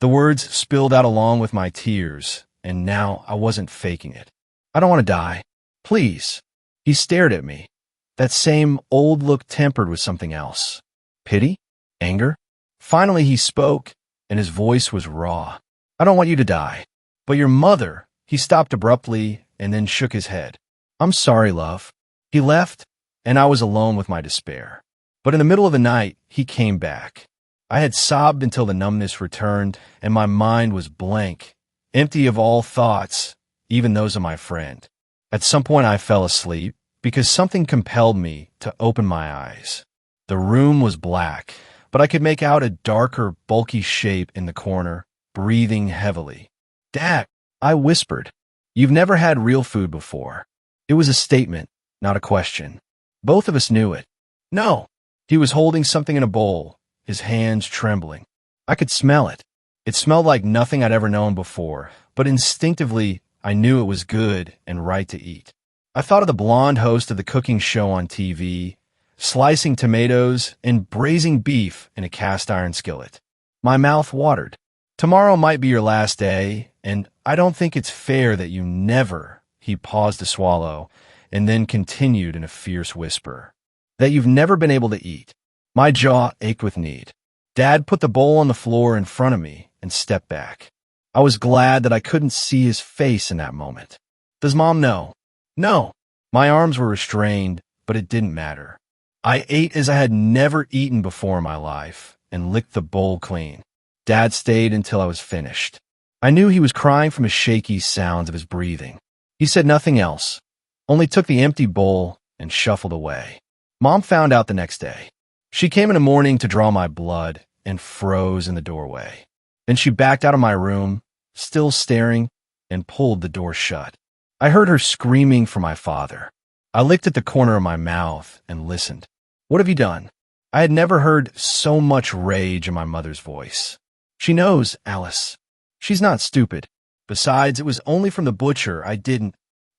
The words spilled out along with my tears, and now I wasn't faking it. "I don't want to die. Please." He stared at me, that same old look tempered with something else. Pity? Anger? Finally he spoke, and his voice was raw. "I don't want you to die. But your mother—" He stopped abruptly and then shook his head. "I'm sorry, love." He left, and I was alone with my despair. But in the middle of the night, he came back. I had sobbed until the numbness returned, and my mind was blank, empty of all thoughts, even those of my friend. At some point I fell asleep because something compelled me to open my eyes. The room was black, but I could make out a darker, bulky shape in the corner, breathing heavily. "Dad," I whispered. "You've never had real food before." It was a statement, not a question. Both of us knew it. "No." He was holding something in a bowl, his hands trembling. I could smell it. It smelled like nothing I'd ever known before, but instinctively I knew it was good and right to eat. I thought of the blonde host of the cooking show on TV, slicing tomatoes and braising beef in a cast-iron skillet. My mouth watered. "Tomorrow might be your last day, and I don't think it's fair that you never—" He paused to swallow, and then continued in a fierce whisper, "that you've never been able to eat." My jaw ached with need. Dad put the bowl on the floor in front of me and stepped back. I was glad that I couldn't see his face in that moment. "Does Mom know?" "No." My arms were restrained, but it didn't matter. I ate as I had never eaten before in my life and licked the bowl clean. Dad stayed until I was finished. I knew he was crying from the shaky sounds of his breathing. He said nothing else, only took the empty bowl and shuffled away. Mom found out the next day. She came in the morning to draw my blood and froze in the doorway. Then she backed out of my room, still staring, and pulled the door shut. I heard her screaming for my father. I licked at the corner of my mouth and listened. "What have you done?" I had never heard so much rage in my mother's voice. "She knows, Alice. She's not stupid. Besides, it was only from the butcher. I didn't.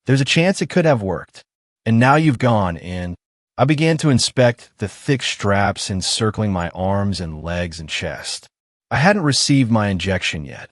There's a chance it could have worked. And now you've gone, and I began to inspect the thick straps encircling my arms and legs and chest. I hadn't received my injection yet,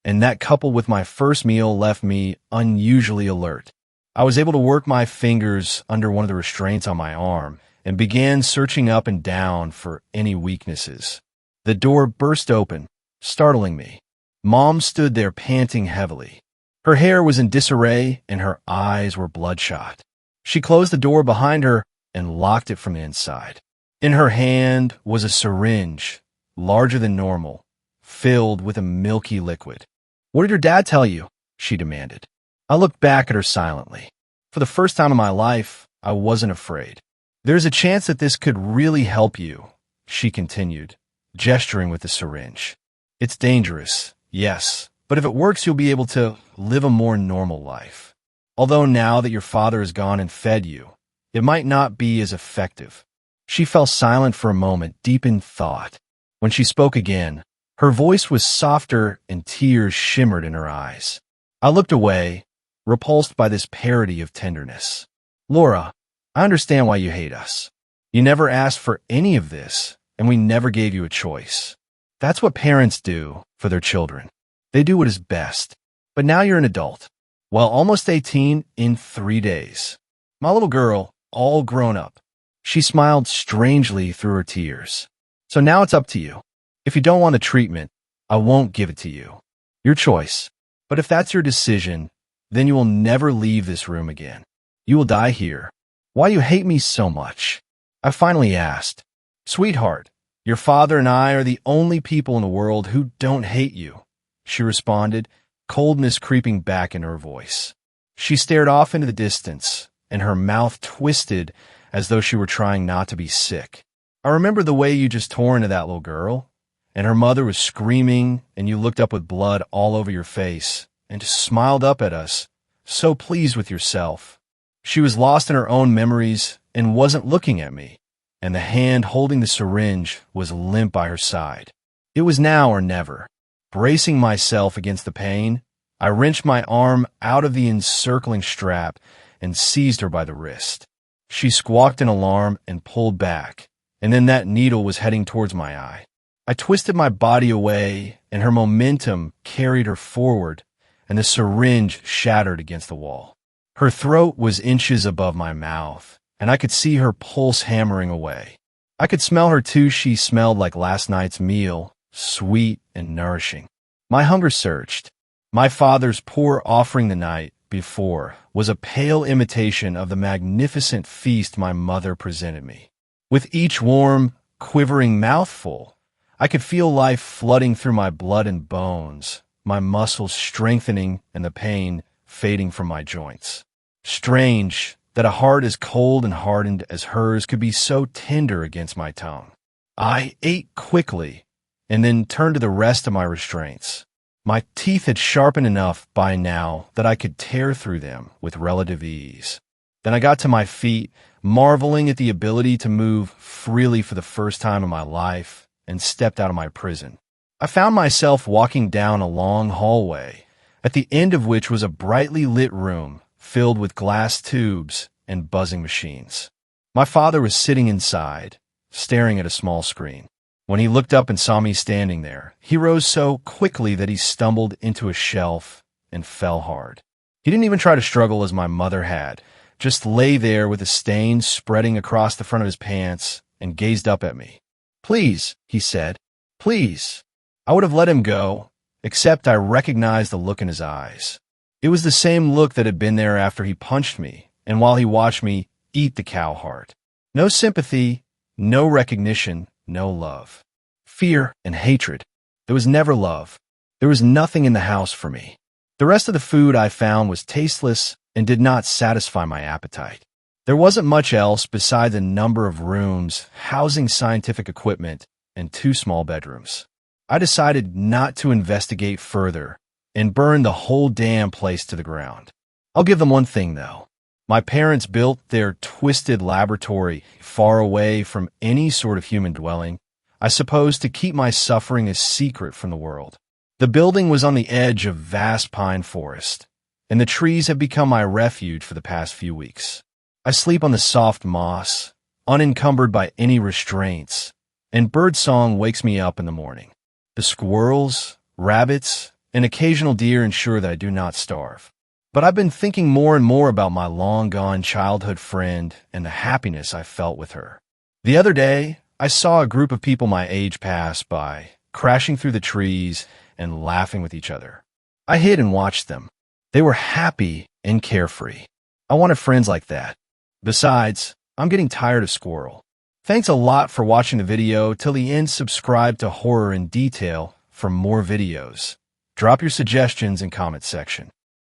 and that coupled with my first meal left me unusually alert. I was able to work my fingers under one of the restraints on my arm and began searching up and down for any weaknesses. The door burst open, startling me. Mom stood there panting heavily. Her hair was in disarray and her eyes were bloodshot. She closed the door behind her and locked it from the inside. In her hand was a syringe, larger than normal, filled with a milky liquid. "What did your dad tell you?" she demanded. I looked back at her silently. For the first time in my life, I wasn't afraid. "There's a chance that this could really help you," she continued, gesturing with the syringe. "It's dangerous, yes, but if it works, you'll be able to live a more normal life. Although now that your father has gone and fed you, it might not be as effective." She fell silent for a moment, deep in thought. When she spoke again, her voice was softer and tears shimmered in her eyes. I looked away, repulsed by this parody of tenderness. "Laura, I understand why you hate us. You never asked for any of this, and we never gave you a choice. That's what parents do for their children. They do what is best. But now you're an adult. Well, almost 18 in 3 days. My little girl, all grown up." She smiled strangely through her tears. "So now it's up to you. If you don't want the treatment, I won't give it to you. Your choice. But if that's your decision, then you will never leave this room again. You will die here. Why you hate me so much?" I finally asked. "Sweetheart, your father and I are the only people in the world who don't hate you," she responded, coldness creeping back in her voice. She stared off into the distance, and her mouth twisted as though she were trying not to be sick. "I remember the way you just tore into that little girl, and her mother was screaming, and you looked up with blood all over your face and just smiled up at us, so pleased with yourself." She was lost in her own memories and wasn't looking at me, and the hand holding the syringe was limp by her side. It was now or never. Bracing myself against the pain, I wrenched my arm out of the encircling strap and seized her by the wrist. She squawked in alarm and pulled back, and then that needle was heading towards my eye. I twisted my body away, and her momentum carried her forward, and the syringe shattered against the wall. Her throat was inches above my mouth, and I could see her pulse hammering away. I could smell her too. She smelled like last night's meal, sweet and nourishing. My hunger surged. My father's poor offering the night before was a pale imitation of the magnificent feast my mother presented me. With each warm, quivering mouthful, I could feel life flooding through my blood and bones, my muscles strengthening and the pain fading from my joints. Strange that a heart as cold and hardened as hers could be so tender against my tongue. I ate quickly and then turned to the rest of my restraints. My teeth had sharpened enough by now that I could tear through them with relative ease. Then I got to my feet, marveling at the ability to move freely for the first time in my life, and stepped out of my prison. I found myself walking down a long hallway, at the end of which was a brightly lit room filled with glass tubes and buzzing machines. My father was sitting inside, staring at a small screen. When he looked up and saw me standing there, he rose so quickly that he stumbled into a shelf and fell hard. He didn't even try to struggle as my mother had, just lay there with a stain spreading across the front of his pants and gazed up at me. "Please," he said, "please." I would have let him go, except I recognized the look in his eyes. It was the same look that had been there after he punched me, and while he watched me eat the cow heart. No sympathy, no recognition, no love. Fear and hatred. There was never love. There was nothing in the house for me. The rest of the food I found was tasteless and did not satisfy my appetite. There wasn't much else besides a number of rooms housing scientific equipment and 2 small bedrooms. I decided not to investigate further and burned the whole damn place to the ground. I'll give them one thing, though. My parents built their twisted laboratory far away from any sort of human dwelling, I suppose to keep my suffering a secret from the world. The building was on the edge of vast pine forest, and the trees have become my refuge for the past few weeks. I sleep on the soft moss, unencumbered by any restraints, and birdsong wakes me up in the morning. The squirrels, rabbits, and occasional deer ensure that I do not starve. But I've been thinking more and more about my long-gone childhood friend and the happiness I felt with her. The other day, I saw a group of people my age pass by, crashing through the trees and laughing with each other. I hid and watched them. They were happy and carefree. I wanted friends like that. Besides, I'm getting tired of squirrel. Thanks a lot for watching the video till the end. Subscribe to Horror in Detail for more videos. Drop your suggestions in comment section.